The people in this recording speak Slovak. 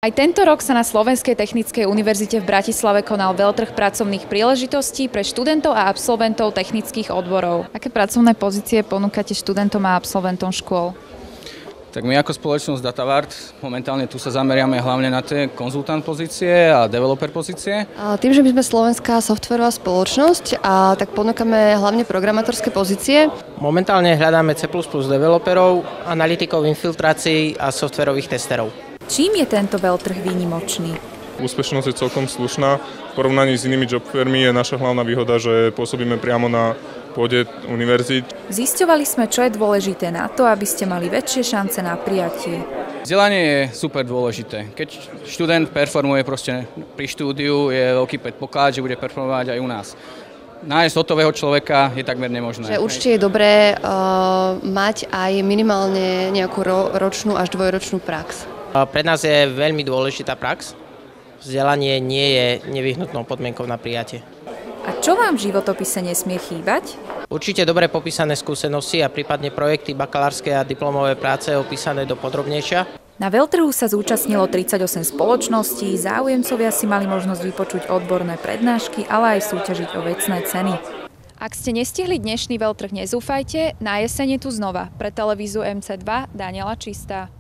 Aj tento rok sa na Slovenskej technickej univerzite v Bratislave konal veľtrh pracovných príležitostí pre študentov a absolventov technických odborov. Aké pracovné pozície ponúkate študentom a absolventom škôl? Tak my ako spoločnosť Datavart momentálne tu sa zameriame hlavne na tie konzultant pozície a developer pozície. Tým, že my sme slovenská softwarová spoločnosť, tak ponúkame hlavne programátorské pozície. Momentálne hľadáme C++ developerov, analytikov infiltrácií a softwarových testerov. Čím je tento veľtrh výnimočný? Úspešnosť je celkom slušná. V porovnaní s inými jobfairmi je naša hlavná výhoda, že pôsobíme priamo na pôde univerzít. Zisťovali sme, čo je dôležité na to, aby ste mali väčšie šance na prijatie. Vzdelanie je super dôležité. Keď študent performuje proste pri štúdiu, je veľký predpoklad, že bude performovať aj u nás. Nájsť hotového človeka je takmer nemožné. Že určite je dobré mať aj minimálne nejakú ročnú až dvojročnú prax. Pre nás je veľmi dôležitá prax. Vzdelanie nie je nevyhnutnou podmienkou na prijatie. A čo vám v životopise nesmie chýbať? Určite dobre popísané skúsenosti a prípadne projekty bakalárske a diplomové práce opísané dopodrobnejšia. Na veľtrhu sa zúčastnilo 38 spoločností, záujemcovia si mali možnosť vypočuť odborné prednášky, ale aj súťažiť o vecné ceny. Ak ste nestihli dnešný veľtrh, nezúfajte, na jeseň je tu znova. Pre televíziu MC2 Daniela Čistá.